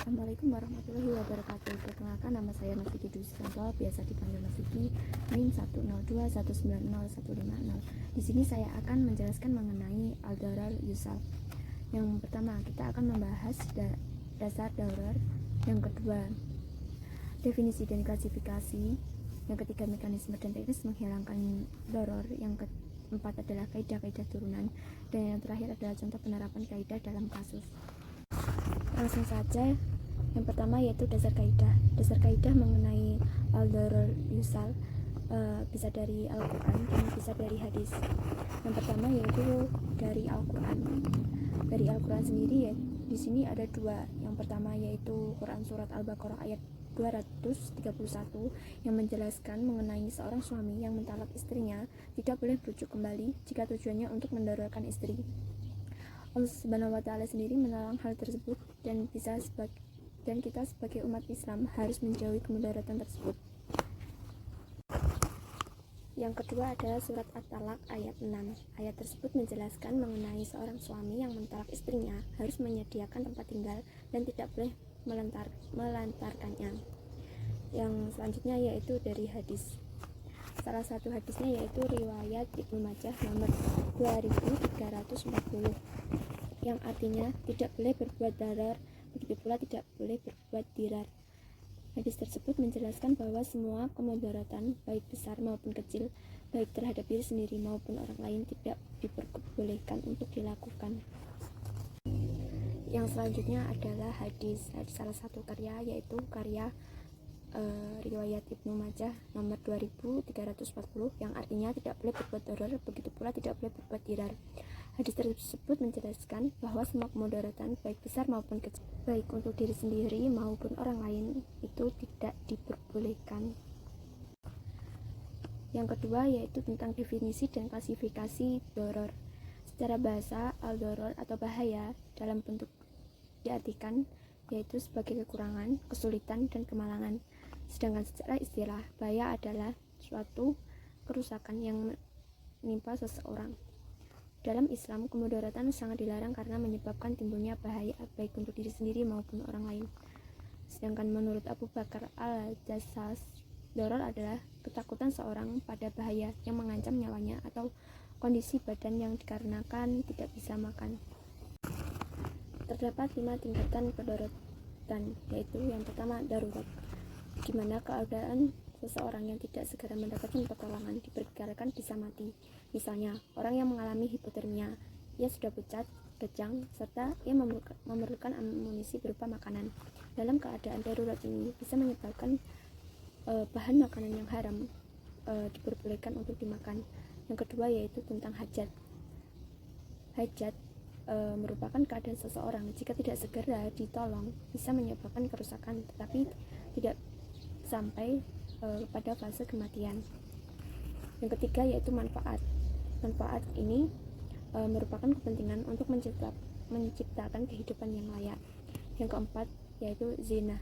Assalamualaikum warahmatullahi wabarakatuh. Perkenalkan, nama saya Nofiki Dusanto, biasa dipanggil Nofiki, NIM 102190150. Di sini saya akan menjelaskan mengenai al-darar yusal. Yang pertama, kita akan membahas dasar darar. Yang kedua, definisi dan klasifikasi. Yang ketiga, mekanisme dan teknis menghilangkan darar. Yang keempat adalah kaidah-kaidah turunan. Dan yang terakhir adalah contoh penerapan kaidah dalam kasus. Langsung saja. Yang pertama yaitu dasar kaidah. Dasar kaidah mengenai al-darar yusal bisa dari Al-Quran dan bisa dari hadis. Yang pertama yaitu dari Al-Quran. Dari Al-Quran sendiri ya, di sini ada dua. Yang pertama yaitu Quran surat Al-Baqarah ayat 231 yang menjelaskan mengenai seorang suami yang mentalak istrinya tidak boleh merujuk kembali jika tujuannya untuk mendararkan istri. Allah Subhanahu wa Ta'ala sendiri melarang hal tersebut dan kita sebagai umat Islam harus menjauhi kemudaratan tersebut. Yang kedua adalah surat At-Talaq ayat 6. Ayat tersebut menjelaskan mengenai seorang suami yang mentalak istrinya harus menyediakan tempat tinggal dan tidak boleh melantarkannya. Yang selanjutnya yaitu dari hadis. Salah satu hadisnya yaitu riwayat Ibnu Majah nomor 2340 yang artinya tidak boleh berbuat darar, begitu pula tidak boleh berbuat dirar. Hadis tersebut menjelaskan bahwa semua kemudaratan baik besar maupun kecil, baik terhadap diri sendiri maupun orang lain tidak diperbolehkan untuk dilakukan. Yang selanjutnya adalah hadis salah satu karya yaitu karya riwayat Ibnu Majah nomor 2340 yang artinya tidak boleh berbuat darar, begitu pula tidak boleh berbuat dirar. Hadis tersebut menjelaskan bahwa semua kemudaratan baik besar maupun kecil, baik untuk diri sendiri maupun orang lain itu tidak diperbolehkan. Yang kedua yaitu tentang definisi dan klasifikasi darar. Secara bahasa, al-darar atau bahaya dalam bentuk diartikan yaitu sebagai kekurangan, kesulitan, dan kemalangan. Sedangkan secara istilah, bahaya adalah suatu kerusakan yang menimpa seseorang. Dalam Islam, kemudaratan sangat dilarang karena menyebabkan timbulnya bahaya baik untuk diri sendiri maupun orang lain. Sedangkan menurut Abu Bakar al-Jassas, darar adalah ketakutan seorang pada bahaya yang mengancam nyawanya atau kondisi badan yang dikarenakan tidak bisa makan. Terdapat 5 tingkatan kedaruratan, yaitu yang pertama darurat, di mana keadaan seseorang yang tidak segera mendapatkan pertolongan diperkirakan bisa mati. Misalnya, orang yang mengalami hipotermia, ia sudah pucat, kejang, serta ia memerlukan amunisi berupa makanan. Dalam keadaan darurat ini bisa menyebabkan bahan makanan yang haram diperbolehkan untuk dimakan. Yang kedua yaitu tentang hajat. Hajat merupakan keadaan seseorang jika tidak segera ditolong bisa menyebabkan kerusakan tetapi tidak sampai pada fase kematian. Yang ketiga yaitu manfaat. Manfaat ini merupakan kepentingan untuk menciptakan kehidupan yang layak. Yang keempat yaitu zina.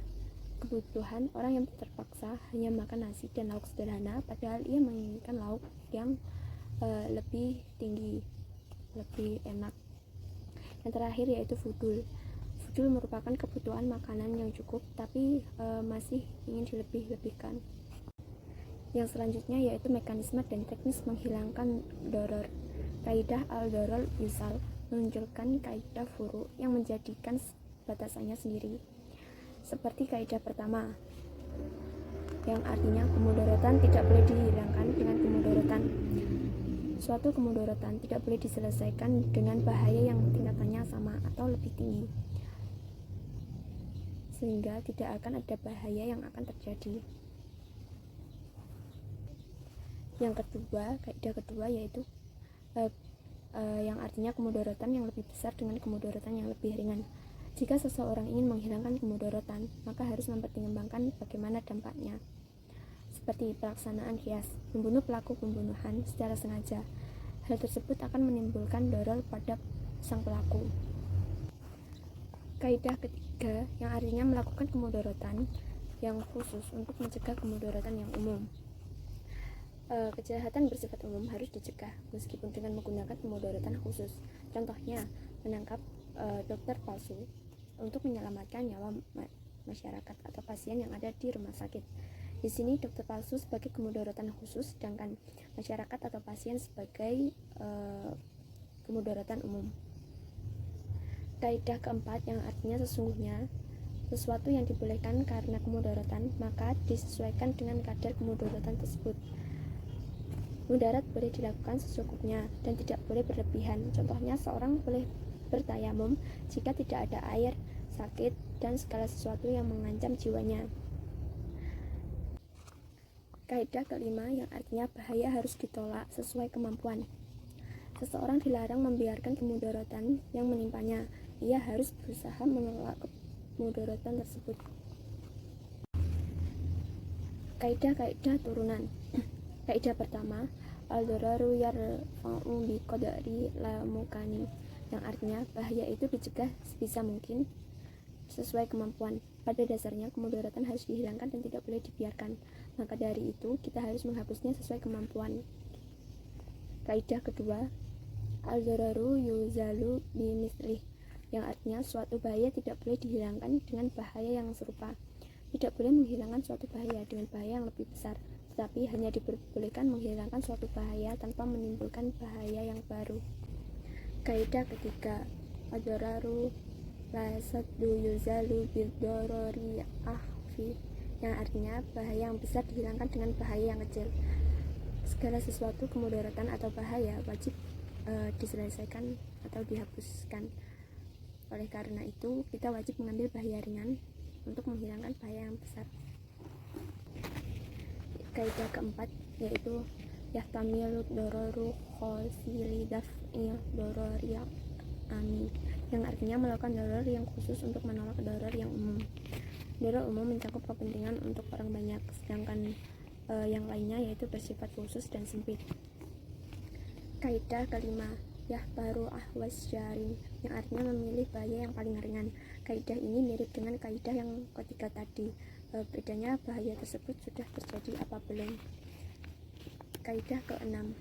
Kebutuhan orang yang terpaksa hanya makan nasi dan lauk sederhana padahal ia menginginkan lauk yang lebih tinggi, lebih enak. Yang terakhir yaitu fudul. Fudul merupakan kebutuhan makanan yang cukup tapi masih ingin dilebih-lebihkan. Yang selanjutnya yaitu mekanisme dan teknis menghilangkan darar. Kaidah al-darar yusal menunjukkan kaidah furu yang menjadikan batasannya sendiri. Seperti kaidah pertama, yang artinya kemudaratan tidak boleh dihilangkan dengan kemudaratan. Suatu kemudaratan tidak boleh diselesaikan dengan bahaya yang tingkatannya sama atau lebih tinggi, sehingga tidak akan ada bahaya yang akan terjadi. Yang kedua, kaidah kedua yaitu yang artinya kemudaratan yang lebih besar dengan kemudaratan yang lebih ringan. Jika seseorang ingin menghilangkan kemudaratan, maka harus mempertimbangkan bagaimana dampaknya. Seperti pelaksanaan qiyas, membunuh pelaku pembunuhan secara sengaja. Hal tersebut akan menimbulkan darar pada sang pelaku. Kaidah ketiga yang artinya melakukan kemudaratan yang khusus untuk mencegah kemudaratan yang umum. Kejahatan bersifat umum harus dicegah meskipun dengan menggunakan kemudaratan khusus. Contohnya, menangkap dokter palsu untuk menyelamatkan nyawa masyarakat atau pasien yang ada di rumah sakit. Di sini dokter palsu sebagai kemudaratan khusus, sedangkan masyarakat atau pasien sebagai kemudaratan umum. Kaidah keempat yang artinya sesungguhnya sesuatu yang dibolehkan karena kemudaratan maka disesuaikan dengan kadar kemudaratan tersebut. Mudarat boleh dilakukan secukupnya dan tidak boleh berlebihan. Contohnya, seorang boleh bertayamum jika tidak ada air, sakit, dan segala sesuatu yang mengancam jiwanya. Kaidah kelima yang artinya bahaya harus ditolak sesuai kemampuan. Seseorang dilarang membiarkan kemudaratan yang menimpanya. Ia harus berusaha menolak kemudaratan tersebut. Kaidah-kaidah turunan. Kaidah pertama, al-dararu yarfa'u bi qadari la mukani, yang artinya bahaya itu dicegah sebisa mungkin sesuai kemampuan. Pada dasarnya kemudaratan harus dihilangkan dan tidak boleh dibiarkan. Maka dari itu kita harus menghapusnya sesuai kemampuan. Kaidah kedua, al-dararu yuzalu bi mislih, yang artinya suatu bahaya tidak boleh dihilangkan dengan bahaya yang serupa. Tidak boleh menghilangkan suatu bahaya dengan bahaya yang lebih besar, tetapi hanya diperbolehkan menghilangkan suatu bahaya tanpa menimbulkan bahaya yang baru. Kaidah ketiga, ad-dararu la saddu yuzalu bid-darari ahfi, yang artinya bahaya yang besar dihilangkan dengan bahaya yang kecil. Segala sesuatu kemudaratan atau bahaya wajib diselesaikan atau dihapuskan. Oleh karena itu, kita wajib mengambil bahaya ringan untuk menghilangkan bahaya yang besar. Kaidah keempat yaitu yahtamilu dararu khosili daf'i darari ami, yang artinya melakukan darar yang khusus untuk menolak darar yang umum. Darar umum mencakup kepentingan untuk orang banyak, sedangkan yang lainnya yaitu bersifat khusus dan sempit. Kaidah kelima, yahtaru ahwas syarin, yang artinya memilih bahaya yang paling ringan. Kaidah ini mirip dengan kaidah yang ketiga tadi. Bedanya bahaya tersebut sudah terjadi apa belum. Kaidah keenam,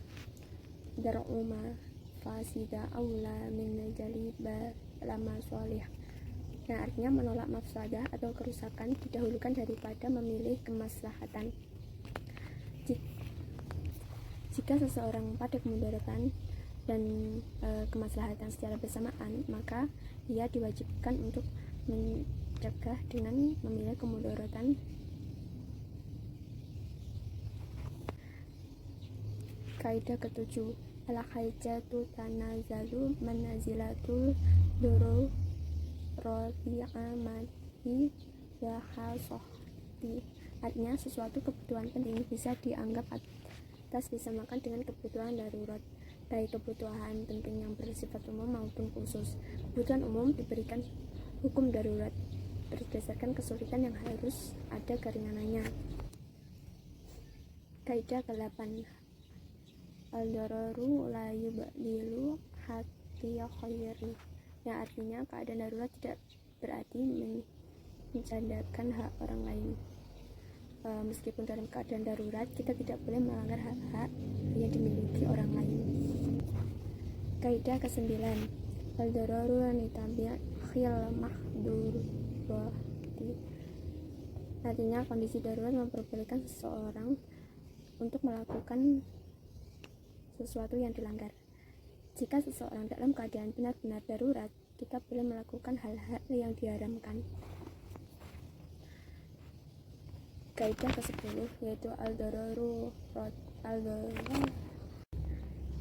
dar'uma fasida aula min jaliba lama sholih, yang artinya menolak mafsadah atau kerusakan didahulukan daripada memilih kemaslahatan. Jika seseorang pada kemudaratan dan kemaslahatan secara bersamaan, maka ia diwajibkan untuk mencegah dengan memilih kemudaratan. Kaidah ketujuh, al-hajatu tanazalu manazilatul duru rodi'amati wa hasohti, artinya sesuatu kebutuhan penting bisa dianggap atas disamakan dengan kebutuhan darurat, baik kebutuhan penting yang bersifat umum maupun khusus. Kebutuhan umum diberikan hukum darurat berdasarkan kesulitan yang harus ada keringanannya. Kaidah ke-8, al-dararu la yubdilu hati khairi, yang artinya keadaan darurat tidak berarti mencandakan hak orang lain. Meskipun dalam keadaan darurat, kita tidak boleh melanggar hak-hak yang dimiliki orang lain. Kaidah ke-9, al-dararu nitabi'il mahdurati, artinya kondisi darurat memperbolehkan seseorang untuk melakukan sesuatu yang dilanggar. Jika seseorang dalam keadaan benar-benar darurat, kita boleh melakukan hal-hal yang diharamkan. Kaidah ke-10 yaitu al-dararu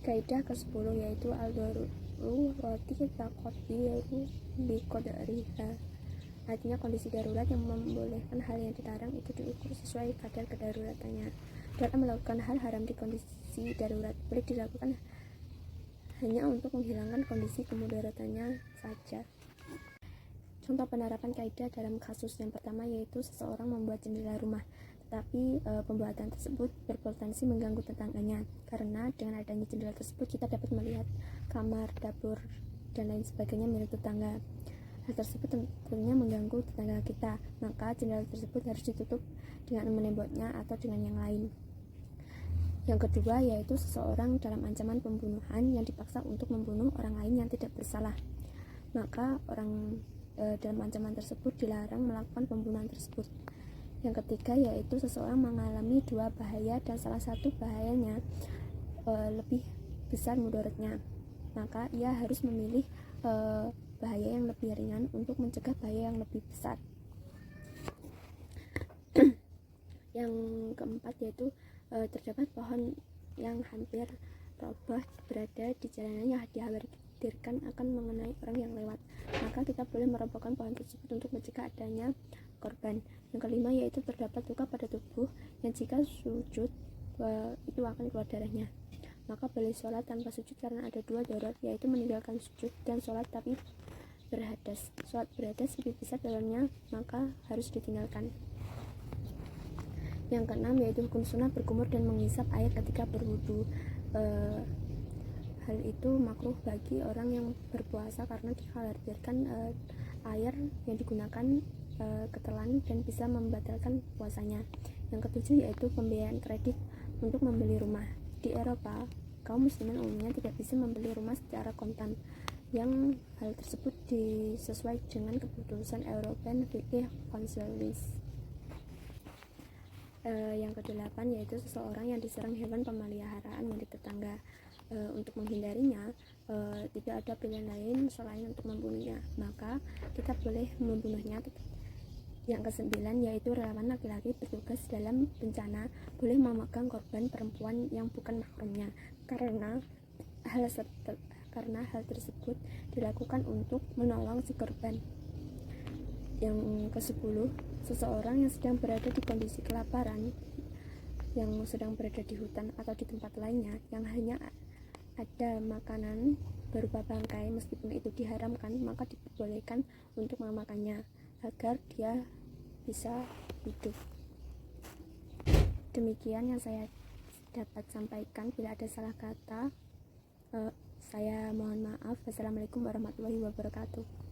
Kaidah ke-10 yaitu al-dararu roti taqdiru bi qadariha, artinya kondisi darurat yang membolehkan hal yang dilarang itu diukur sesuai kadar kedaruratannya. Dalam melakukan hal haram di kondisi darurat boleh dilakukan hanya untuk menghilangkan kondisi kemudaratannya saja. Contoh penerapan kaidah dalam kasus yang pertama yaitu seseorang membuat jendela rumah, tetapi pembuatan tersebut berpotensi mengganggu tetangganya, karena dengan adanya jendela tersebut kita dapat melihat kamar, dapur, dan lain sebagainya milik tetangga. Hal tersebut tentunya mengganggu tetangga kita, maka jendela tersebut harus ditutup dengan menemboknya atau dengan yang lain. Yang kedua yaitu seseorang dalam ancaman pembunuhan yang dipaksa untuk membunuh orang lain yang tidak bersalah, maka orang dalam ancaman tersebut dilarang melakukan pembunuhan tersebut. Yang ketiga yaitu seseorang mengalami dua bahaya dan salah satu bahayanya lebih besar mudaratnya, maka ia harus memilih bahaya yang lebih ringan untuk mencegah bahaya yang lebih besar. Yang keempat yaitu terdapat pohon yang hampir roboh berada di jalanan yang dikhawatirkan akan mengenai orang yang lewat, maka kita boleh merobohkan pohon tersebut untuk mencegah adanya korban. Yang kelima yaitu terdapat luka pada tubuh yang jika sujud itu akan keluar darahnya, maka boleh sholat tanpa sujud karena ada dua darurat, yaitu meninggalkan sujud dan sholat tapi berhadas. Sholat berhadas lebih besar dalamnya, maka harus ditinggalkan. Yang keenam yaitu hukum sunnah berkumur dan menghisap air ketika berwudu. Hal itu makruh bagi orang yang berpuasa karena dikhawatirkan air yang digunakan ketelan dan bisa membatalkan puasanya. Yang ketujuh yaitu pembiayaan kredit untuk membeli rumah. Di Eropa, kaum muslimin umumnya tidak bisa membeli rumah secara kontan, yang hal tersebut disesuai dengan keputusan European Fiqh Council. Yang kedelapan yaitu seseorang yang diserang hewan pemeliharaan milik tetangga. Untuk menghindarinya, tidak ada pilihan lain selain untuk membunuhnya, maka kita boleh membunuhnya. Yang kesembilan yaitu relawan laki-laki bertugas dalam bencana boleh memegang korban perempuan yang bukan mahramnya, karena hal tersebut dilakukan untuk menolong si korban. Yang ke-10, seseorang yang sedang berada di kondisi kelaparan, yang sedang berada di hutan atau di tempat lainnya yang hanya ada makanan berupa bangkai, meskipun itu diharamkan, maka diperbolehkan untuk memakannya agar dia bisa hidup. Demikian yang saya dapat sampaikan. Bila ada salah kata, saya mohon maaf. Wassalamualaikum warahmatullahi wabarakatuh.